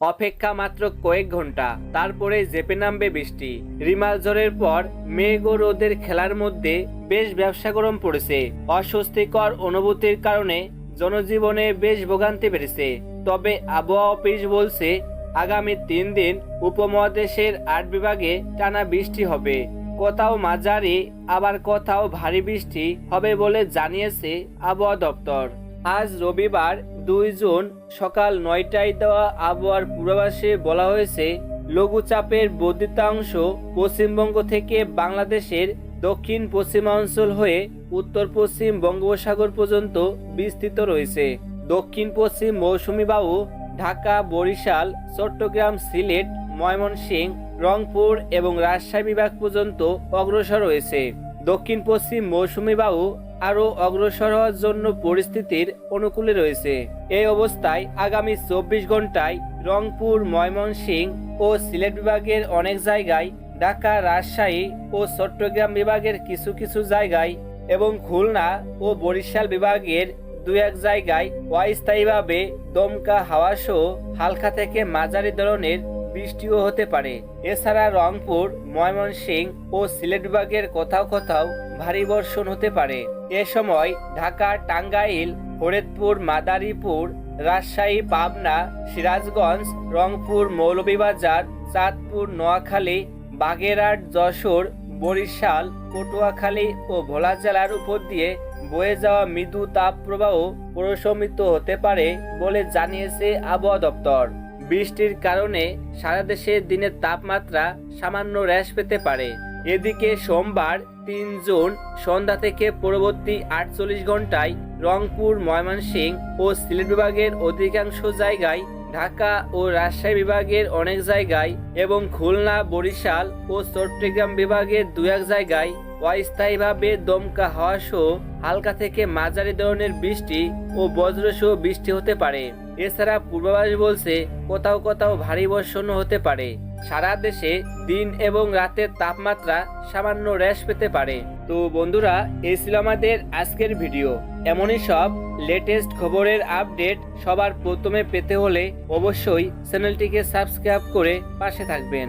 অপেক্ষা মাত্র কয়েক ঘন্টা, তারপরে চেপে নামবে বৃষ্টি। রিমাল ঝড়ের পর মেঘ ও রোদের খেলার মধ্যে বেশ ব্যবসা গরম পড়েছে। অস্বস্তিকর অনুভূতির কারণে জনজীবনে বেশ ভোগান্তি বেড়েছে। তবে আবহাওয়া অফিস বলছে আগামী 3 দিন উপমহাদেশের 8 বিভাগে টানা বৃষ্টি হবে। কোথাও মাঝারি আবার কোথাও ভারী বৃষ্টি হবে বলে জানিয়েছে আবহাওয়া দপ্তর। আজ রবিবার 2 জুন সকাল 9টায় দেওয়া আবহাওয়ার পূর্বাভাসে বলা হয়েছে লঘুচাপের বর্ধিতাংশ পশ্চিমবঙ্গ থেকে বাংলাদেশের দক্ষিণ পশ্চিমাঞ্চল হয়ে উত্তর পশ্চিম বঙ্গোপসাগর পর্যন্ত বিস্তৃত রয়েছে। দক্ষিণ পশ্চিম মৌসুমী বায়ু ঢাকা, বরিশাল, চট্টগ্রাম, সিলেট, ময়মনসিংহ, রংপুর এবং রাজশাহী বিভাগ পর্যন্ত অগ্রসর রয়েছে। দক্ষিণ পশ্চিম মৌসুমী বায়ু আরও অগ্রসর হওয়ার জন্য পরিস্থিতির অনুকূলে রয়েছে। এই অবস্থায় আগামী 24 ঘন্টায় রংপুর, ময়মনসিংহ ও সিলেট বিভাগের অনেক জায়গায়, ঢাকা, রাজশাহী ও চট্টগ্রাম বিভাগের কিছু কিছু জায়গায় এবং খুলনা ও বরিশাল বিভাগের 2-1 জায়গায় অস্থায়ীভাবে দমকা হাওয়া সহ হালকা থেকে মাঝারি ধরনের বৃষ্টিও হতে পারে। এছাড়া রংপুর, ময়মনসিংহ ও সিলেট বিভাগের কোথাও কোথাও ভারী বর্ষণ হতে পারে। এ সময় ঢাকা, টাঙ্গাইল, ফরিদপুর, মাদারীপুর, রাজশাহী, পাবনা, সিরাজগঞ্জ, রংপুর, মৌলভীবাজার, চাঁদপুর, নোয়াখালী, বাগেরহাট, যশোর, বরিশাল, পটুয়াখালী ও ভোলা জেলার উপর দিয়ে বয়ে যাওয়া মৃদু তাপপ্রবাহ প্রশমিত হতে পারে বলে জানিয়েছে আবহাওয়া দপ্তর। বৃষ্টির কারণে সারা দেশে দিনের তাপমাত্রা সামান্য হ্রাস পেতে পারে। এদিকে সোমবার 3 জুন সন্ধ্যা থেকে পরবর্তী 48 ঘন্টায় রংপুর, ময়মনসিংহ ও সিলেট বিভাগের অধিকাংশ জায়গায়, ঢাকা ও রাজশাহী বিভাগের অনেক জায়গায় এবং খুলনা, বরিশাল ও চট্টগ্রাম বিভাগের 2-1 জায়গায় অস্থায়ীভাবে দমকা হাওয়া সহ হালকা থেকে মাঝারি ধরনের বৃষ্টি ও বজ্রসহ বৃষ্টি হতে পারে। এছাড়া পূর্বাভাস বলছে কোথাও কোথাও ভারী বর্ষণও হতে পারে। সারা দেশে দিন এবং রাতের তাপমাত্রা সামান্য হ্রাস পেতে পারে। তো বন্ধুরা, এই ছিল আমাদের আজকের ভিডিও। এমনই সব লেটেস্ট খবরের আপডেট সবার প্রথমে পেতে হলে অবশ্যই চ্যানেলটিকে সাবস্ক্রাইব করে পাশে থাকবেন।